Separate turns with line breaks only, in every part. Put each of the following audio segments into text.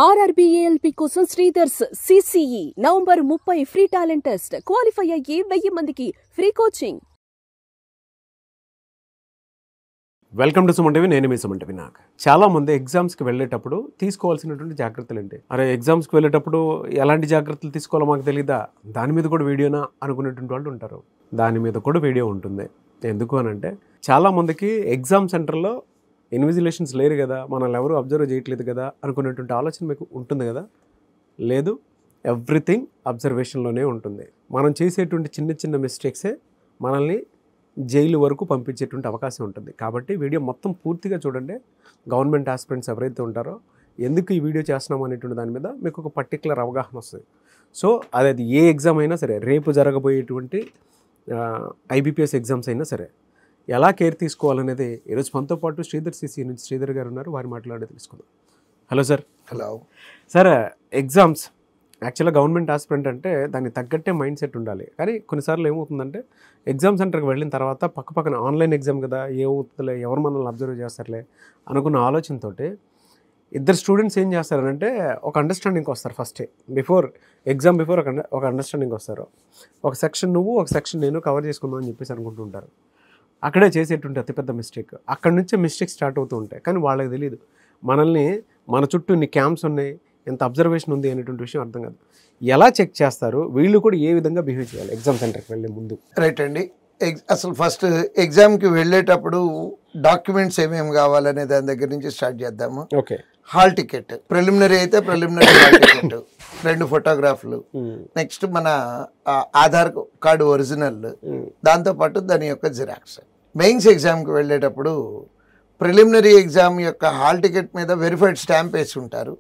ఆర్ఆర్బీఏఎల్పీ కోసం Sridhar's CCE November 30 free talent test. Qualify అయ్యి 1000 మందికి free coaching.
Welcome to Suman TV. నేను మీ సుమన్ టీవీ. నాకు చాలా మంది ఎగ్జామ్స్కి వెళ్ళేటప్పుడు తీసుకోవాల్సినటువంటి జాగ్రత్తలు ఏంటి? అరే ఎగ్జామ్స్కి వెళ్ళేటప్పుడు ఎలాంటి జాగ్రత్తలు తీసుకోవాలో మాకు తెలీదా, దాని మీద కూడా వీడియోనా అనుకునేటువంటి వాళ్ళు ఉంటారు. దాని మీద కూడా వీడియో ఉంటుంది. ఎందుకు అని అంటే చాలామందికి ఎగ్జామ్ సెంటర్లో ఇన్విజిలేషన్స్ లేరు కదా, మనల్ని ఎవరు అబ్జర్వ్ చేయట్లేదు కదా అనుకునేటువంటి ఆలోచన మీకు ఉంటుంది కదా. లేదు, ఎవ్రీథింగ్ అబ్జర్వేషన్లోనే ఉంటుంది. మనం చేసేటువంటి చిన్న చిన్న మిస్టేక్సే మనల్ని జైలు వరకు పంపించేటువంటి అవకాశం ఉంటుంది. కాబట్టి వీడియో మొత్తం పూర్తిగా చూడండి. గవర్నమెంట్ ఆస్పిరెంట్స్ ఎవరైతే ఉంటారో ఎందుకు ఈ వీడియో చేస్తున్నాం అనేటువంటి దాని మీద మీకు ఒక పర్టికులర్ అవగాహన వస్తుంది. సో అది ఏ ఎగ్జామ్ అయినా సరే, రేపు జరగబోయేటువంటి ఐబీపీఎస్ ఎగ్జామ్స్ అయినా సరే ఎలా కేర్ తీసుకోవాలనేది ఈరోజు మనతో పాటు శ్రీధర్ సిసి నుంచి శ్రీధర్ గారు ఉన్నారు. వారి మాట్లాడే తెలుసుకుందాం. Hello sir.
Hello
sir. Exams యాక్చువల్గా గవర్నమెంట్ ఆస్పిరెంట్ అంటే దానికి తగ్గట్టే మైండ్ సెట్ ఉండాలి. కానీ కొన్నిసార్లు ఏమవుతుందంటే ఎగ్జామ్ సెంటర్కి వెళ్ళిన తర్వాత పక్కన ఆన్లైన్ ఎగ్జామ్ కదా, ఏమవుతుందిలే, ఎవరు మనల్ని అబ్జర్వ్ చేస్తారులే అనుకున్న ఆలోచనతో ఇద్దరు స్టూడెంట్స్ ఏం చేస్తారంటే ఒక అండర్స్టాండింగ్కి వస్తారు. ఫస్టే ఎగ్జామ్ బిఫోర్ ఒక అండర్స్టాండింగ్ వస్తారు. ఒక సెక్షన్ నువ్వు, ఒక సెక్షన్ నేను కవర్ చేసుకుందాం అని చెప్పేసి అనుకుంటుంటారు. అక్కడే చేసేటువంటి అతిపెద్ద మిస్టేక్. అక్కడి నుంచే మిస్టేక్ స్టార్ట్ అవుతూ ఉంటాయి. కానీ వాళ్ళకి తెలియదు మన చుట్టూ ఇన్ని క్యాంప్స్ ఉన్నాయి, ఎంత అబ్జర్వేషన్ ఉంది అనేటువంటి విషయం అర్థం కాదు. ఎలా చెక్ చేస్తారు, వీళ్ళు కూడా ఏ విధంగా బిహేవ్ చేయాలి ఎగ్జామ్ సెంటర్కి వెళ్ళే ముందు?
రైట్ అండి. అసలు ఫస్ట్ ఎగ్జామ్కి వెళ్ళేటప్పుడు డాక్యుమెంట్స్ ఏమేమి కావాలనే దాని దగ్గర నుంచి స్టార్ట్ చేద్దాము.
ఓకే.
హాల్ టికెట్, ప్రిలిమినరీ అయితే ప్రిలిమినరీ హాల్ టికెట్, 2 ఫోటోగ్రాఫ్లు, నెక్స్ట్ మన ఆధార్ కార్డు ఒరిజినల్, దాంతోపాటు దాని యొక్క జిరాక్స్. మెయిన్స్ ఎగ్జామ్కి వెళ్ళేటప్పుడు ప్రిలిమినరీ ఎగ్జామ్ యొక్క హాల్ టికెట్ మీద వెరిఫైడ్ స్టాంప్ వేసి ఉంటారు.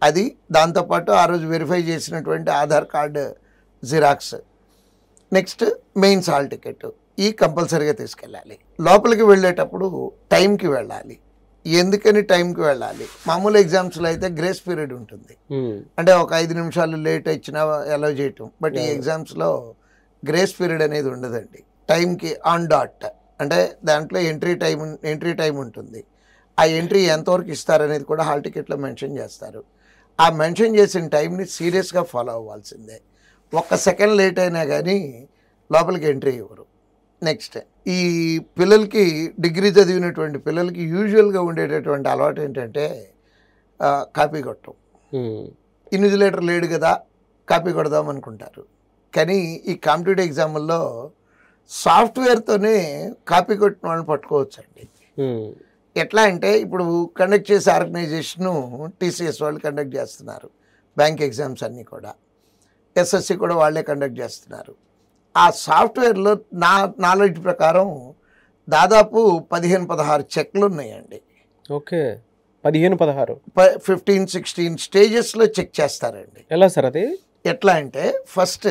అది, దాంతోపాటు ఆ రోజు వెరిఫై చేసినటువంటి Aadhaar card xerox, next mains hall ticket, ఈ కంపల్సరీగా తీసుకెళ్ళాలి. లోపలికి వెళ్ళేటప్పుడు టైంకి వెళ్ళాలి. ఎందుకని టైంకి వెళ్ళాలి? మామూలు ఎగ్జామ్స్లో అయితే గ్రేస్ పీరియడ్ ఉంటుంది, అంటే ఒక 5 నిమిషాలు లేట్ ఇచ్చినా అలౌ చేయటం. బట్ ఈ ఎగ్జామ్స్లో గ్రేస్ పీరియడ్ అనేది ఉండదండి. టైంకి ఆన్ డాట్, అంటే దాంట్లో ఎంట్రీ టైం ఉంటుంది. ఆ ఎంట్రీ ఎంతవరకు ఇస్తారనేది కూడా హాల్ టికెట్లో మెన్షన్ చేస్తారు. ఆ మెన్షన్ చేసిన టైంని సీరియస్గా ఫాలో అవ్వాల్సిందే. 1 సెకండ్ లేట్ అయినా కానీ లోపలికి ఎంట్రీ ఇవ్వరు. నెక్స్ట్, ఈ పిల్లలకి, డిగ్రీ చదివినటువంటి పిల్లలకి యూజువల్గా ఉండేటటువంటి అలవాటు ఏంటంటే కాపీ కొట్టడం. ఇన్విజిలేటర్ లేడు కదా, కాపీ కొడదాం అనుకుంటారు. కానీ ఈ కాంపిటేటివ్ ఎగ్జామ్ల్లో సాఫ్ట్వేర్తోనే కాపీ కొట్టిన వాళ్ళని పట్టుకోవచ్చండి. ఎట్లా అంటే ఇప్పుడు కండక్ట్ చేసే ఆర్గనైజేషను టీసీఎస్ వాళ్ళు కండక్ట్ చేస్తున్నారు. బ్యాంక్ ఎగ్జామ్స్ అన్నీ కూడా, ఎస్ఎస్సి కూడా వాళ్ళే కండక్ట్ చేస్తున్నారు. ఆ సాఫ్ట్వేర్లో నా నాలెడ్జ్ ప్రకారం దాదాపు 15-16 చెక్లు ఉన్నాయండి.
ఓకే. 15-16
15-16 స్టేజెస్లో చెక్ చేస్తారండి.
ఎలా సార్ అది?
ఎట్లా అంటే ఫస్ట్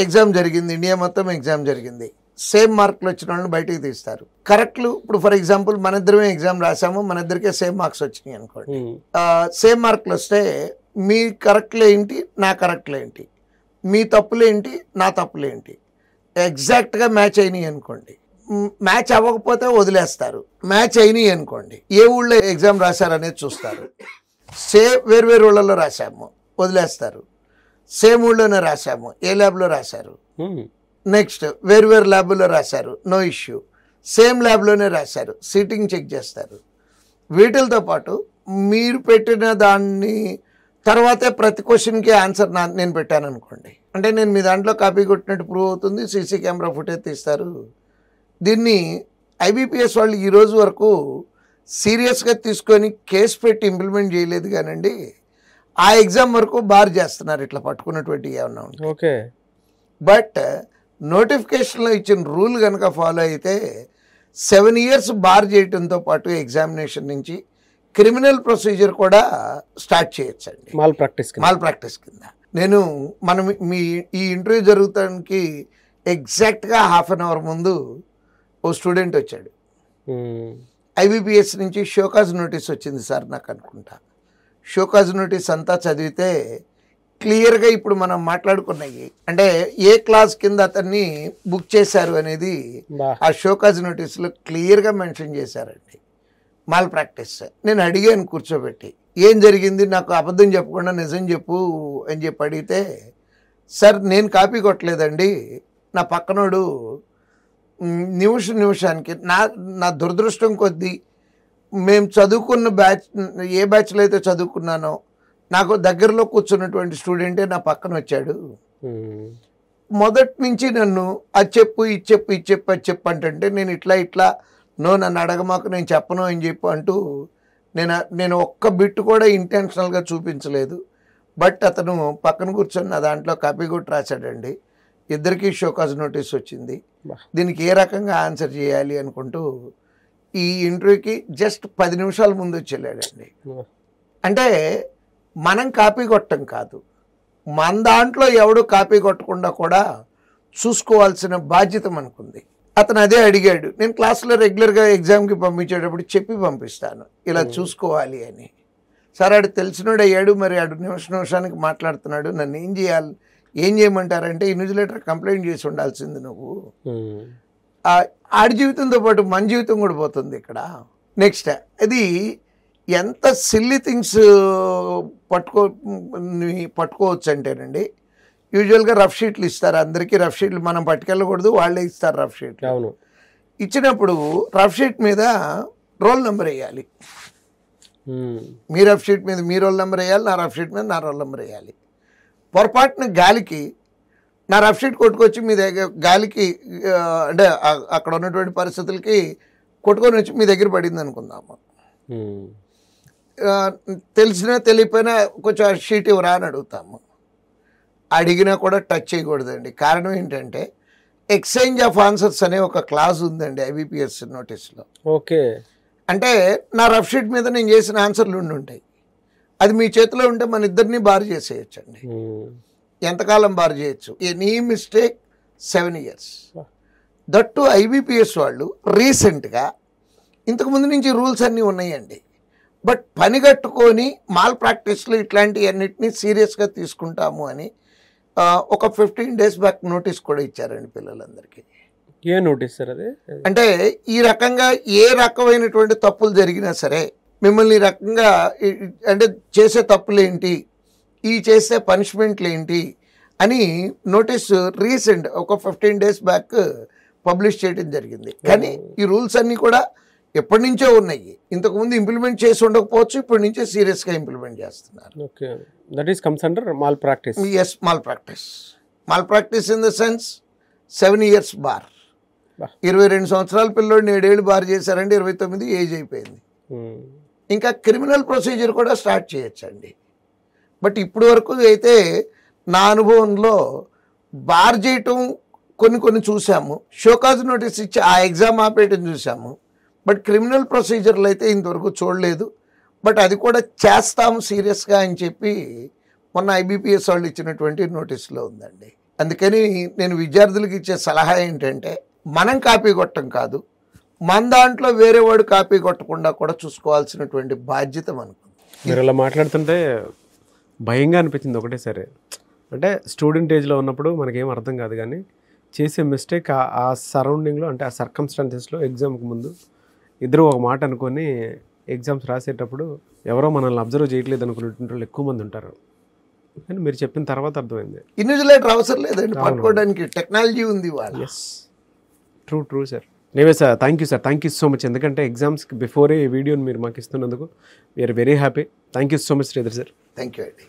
ఎగ్జామ్ జరిగింది, ఇండియా మొత్తం ఎగ్జామ్ జరిగింది, సేమ్ మార్కులు వచ్చిన వాళ్ళని బయటికి తీస్తారు. కరెక్ట్లు, ఇప్పుడు ఫర్ ఎగ్జాంపుల్ మన ఇద్దరమే ఎగ్జామ్ రాసాము, మన ఇద్దరికే సేమ్ మార్క్స్ వచ్చినాయి అనుకోండి. సేమ్ మార్కులు వస్తే మీ కరెక్ట్లు ఏంటి, నా కరెక్ట్లు ఏంటి, మీ తప్పులేంటి, నా తప్పులేంటి, ఎగ్జాక్ట్గా మ్యాచ్ అయినాయి అనుకోండి. మ్యాచ్ అవ్వకపోతే వదిలేస్తారు. మ్యాచ్ అయినాయి అనుకోండి, ఏ ఊళ్ళో ఎగ్జామ్ రాశారనేది చూస్తారు. వేరు ఊళ్ళలో రాశాము, వదిలేస్తారు. సేమ్ ఊళ్ళోనే రాశాము, ఏ ల్యాబ్లో రాశారు. నెక్స్ట్, వేరు ల్యాబుల్లో రాశారు, నో ఇష్యూ. సేమ్ ల్యాబ్లోనే రాశారు, సీటింగ్ చెక్ చేస్తారు. వీటితో పాటు మీరు పెట్టిన దాన్ని తర్వాతే ప్రతి క్వశ్చన్కి ఆన్సర్ నేను పెట్టాను అనుకోండి, అంటే నేను మీ దాంట్లో కాపీ కొట్టినట్టు ప్రూవ్ అవుతుంది. సీసీ కెమెరా ఫుటేజ్ తీస్తారు. దీన్ని ఐబీపీఎస్ వాళ్ళు ఈరోజు వరకు సీరియస్గా తీసుకొని కేసు పెట్టి ఇంప్లిమెంట్ చేయలేదు కానండి, ఆ ఎగ్జామ్ వరకు బార్ చేస్తున్నారు ఇట్లా పట్టుకున్నటువంటి ఏమన్నా ఉంటుంది.
ఓకే.
బట్ నోటిఫికేషన్లో ఇచ్చిన రూల్ కనుక ఫాలో అయితే 7 years బార్ చేయడంతో పాటు ఎగ్జామినేషన్ నుంచి క్రిమినల్ ప్రొసీజర్ కూడా స్టార్ట్ చేయొచ్చండి, మాల్ ప్రాక్టీస్ కింద. మనం ఈ ఇంటర్వ్యూ జరుగుతానికి ఎగ్జాక్ట్గా 1/2 hour ముందు ఓ స్టూడెంట్ వచ్చాడు. ఐబీపీఎస్ నుంచి షోకాజ్ నోటీస్ వచ్చింది సార్ నాకు అనుకుంటా. షోకాజ్ నోటీస్ అంతా చదివితే క్లియర్గా ఇప్పుడు మనం మాట్లాడుకున్నాయి, అంటే ఏ క్లాస్ కింద అతన్ని బుక్ చేశారు అనేది ఆ షోకాజ్ నోటీస్లో క్లియర్గా మెన్షన్ చేశారండి. Mall practice. నేను అడిగాను కూర్చోబెట్టి, ఏం జరిగింది, నాకు అబద్ధం చెప్పకుండా నిజం చెప్పు అని చెప్పి అడిగితే, సార్ నేను కాపీ కొట్టలేదండి, నా పక్కనోడు నిమిషానికి నా దురదృష్టం కొద్దీ మేము చదువుకున్న బ్యాచ్, ఏ బ్యాచ్లో అయితే చదువుకున్నానో నాకు దగ్గరలో కూర్చున్నటువంటి స్టూడెంటే నా పక్కన వచ్చాడు. మొదటి నుంచి నన్ను అది చెప్పు ఇది చెప్పు ఇది చెప్పు అది చెప్పు అంటే నేను ఇట్లా నన్ను అడగమాకు నేను చెప్పను అని చెప్పు అంటూ నేను ఒక్క బిట్ కూడా ఇంటెన్షనల్గా చూపించలేదు. బట్ అతను పక్కన కూర్చొని నా దాంట్లో కాపీ కొట్టి రాశాడండి. ఇద్దరికీ షోకాజ్ నోటీస్ వచ్చింది. దీనికి ఏ రకంగా ఆన్సర్ చేయాలి అనుకుంటూ ఈ ఇంటర్వ్యూకి జస్ట్ 10 నిమిషాల ముందు వచ్చి వెళ్ళాడండి. అంటే మనం కాపీ కొట్టం కాదు, మన దాంట్లో ఎవడు కాపీ కొట్టకుండా కూడా చూసుకోవాల్సిన బాధ్యత మనకుంది. అతను అదే అడిగాడు. నేను క్లాస్లో రెగ్యులర్గా ఎగ్జామ్కి పంపించేటప్పుడు చెప్పి పంపిస్తాను, ఇలా చూసుకోవాలి అని. సార్ ఆడు తెలిసినోడు అయ్యాడు, మరి ఆడు నిమిషానికి మాట్లాడుతున్నాడు, నన్ను ఏం చేయమంటారంటే ఇన్విజిలేటర్ కంప్లైంట్ చేసి ఉండాల్సింది నువ్వు. ఆడి జీవితంతో పాటు మన జీవితం కూడా పోతుంది ఇక్కడ. నెక్స్ట్ అది ఎంత సిల్లీ థింగ్స్ పట్టుకోవచ్చు అంటేనండి, యూజువల్గా రఫ్ షీట్లు ఇస్తారు అందరికీ. రఫ్ షీట్లు మనం పట్టుకెళ్ళకూడదు, వాళ్ళే ఇస్తారు రఫ్ షీట్లు.
అవును.
ఇచ్చినప్పుడు రఫ్ షీట్ మీద రోల్ నెంబర్ వేయాలి. మీ రఫ్ షీట్ మీద మీ రోల్ నెంబర్ వేయాలి, నా రఫ్ షీట్ మీద నా రోల్ నెంబర్ వేయాలి. పొరపాటున గాలికి నా రఫ్ షీట్ కొట్టుకొచ్చి మీ దగ్గర గాలికి అంటే అక్కడ ఉన్నటువంటి పరిస్థితులకి కొట్టుకొని వచ్చి మీ దగ్గర పడింది అనుకుందాము. తెలిసినా తెలియపోయినా కొంచెం ఆ షీట్ ఇవ్వరా అని అడుగుతాము. అడిగినా కూడా టచ్ చేయకూడదండి. కారణం ఏంటంటే ఎక్స్చేంజ్ ఆఫ్ ఆన్సర్స్ అనే ఒక క్లాజ్ ఉందండి ఐబీపీఎస్ నోటీస్లో.
ఓకే. అంటే
నా రఫ్ షీట్ మీద నేను చేసిన ఆన్సర్లు ఉంటాయి, అది మీ చేతిలో ఉంటే మన ఇద్దరిని బార్ చేసేయచ్చు అండి. ఎంతకాలం బార్ చేయొచ్చు? Any mistake 7 years. That IBPS వాళ్ళు రీసెంట్గా, ఇంతకుముందు నుంచి రూల్స్ అన్నీ ఉన్నాయండి, బట్ పని కట్టుకొని మాల్ ప్రాక్టీస్లు ఇట్లాంటివన్నిటిని సీరియస్గా తీసుకుంటాము అని ఒక 15 days బ్యాక్ నోటీస్ కూడా ఇచ్చారండి పిల్లలందరికీ.
ఏ నోటీస్ సార్ అది?
అంటే ఈ రకంగా ఏ రకమైనటువంటి తప్పులు జరిగినా సరే మిమ్మల్ని ఈ రకంగా అంటే చేసే తప్పులు ఏంటి, ఈ చేసే పనిష్మెంట్లు ఏంటి అని నోటీస్ రీసెంట్ ఒక 15 days బ్యాక్ పబ్లిష్ చేయడం జరిగింది. కానీ ఈ రూల్స్ అన్నీ కూడా ఎప్పటి నుంచో ఉన్నాయి. ఇంతకుముందు ఇంప్లిమెంట్ చేసి ఉండకపోవచ్చు, ఇప్పటి నుంచే సీరియస్గా ఇంప్లిమెంట్ చేస్తున్నారు.
Okay. That is comes under malpractice.
Yes, malpractice. Malpractice in the sense 7 years bar. 22 సంవత్సరాల పిల్లోడిని 7 ఏళ్ళు బార్ చేశారంటే 29 ఏజ్ అయిపోయింది. ఇంకా క్రిమినల్ ప్రొసీజర్ కూడా స్టార్ట్ చేయొచ్చండి. బట్ ఇప్పుడు వరకు అయితే నా అనుభవంలో బార్ చేయటం కొన్ని చూసాము, షోకాజ్ నోటీస్ ఇచ్చి ఆ ఎగ్జామ్ ఆపేయటం చూసాము. బట్ క్రిమినల్ ప్రొసీజర్లు అయితే ఇంతవరకు చూడలేదు. బట్ అది కూడా చేస్తాము సీరియస్గా అని చెప్పి మొన్న ఐబీపీఎస్ వాళ్ళు ఇచ్చినటువంటి నోటీసులో ఉందండి. అందుకని నేను విద్యార్థులకు ఇచ్చే సలహా ఏంటంటే, మనం కాపీ కొట్టడం కాదు, మన దాంట్లో వేరే వాడు కాపీ కొట్టకుండా కూడా చూసుకోవాల్సినటువంటి బాధ్యత మనకు.
మీరు ఇలా మాట్లాడుతుంటే భయంగా అనిపించింది ఒకటే సరే. అంటే స్టూడెంట్ ఏజ్లో ఉన్నప్పుడు మనకేం అర్థం కాదు, కానీ చేసే మిస్టేక్ ఆ సరౌండింగ్లో, అంటే ఆ సర్కమ్స్టాన్సెస్లో ఎగ్జామ్కి ముందు ఇద్దరు ఒక మాట అనుకొని ఎగ్జామ్స్ రాసేటప్పుడు ఎవరో మనల్ని అబ్జర్వ్ చేయట్లేదు అనుకునేటువంటి వాళ్ళు ఎక్కువ మంది ఉంటారు. అని మీరు చెప్పిన తర్వాత అర్థమైంది,
ఇన్విజిలేటర్ అవసరం లేదండి పట్టుకోవడానికి, టెక్నాలజీ ఉంది వాళ్ళు.
Yes, true sir. నేవే sir, thank you so much. ఎందుకంటే ఎగ్జామ్స్కి బిఫోరే ఈ వీడియోని మీరు మాకు ఇస్తున్నందుకు we are very happy. Thank you so much Sridhar sir.
Thank you అండి.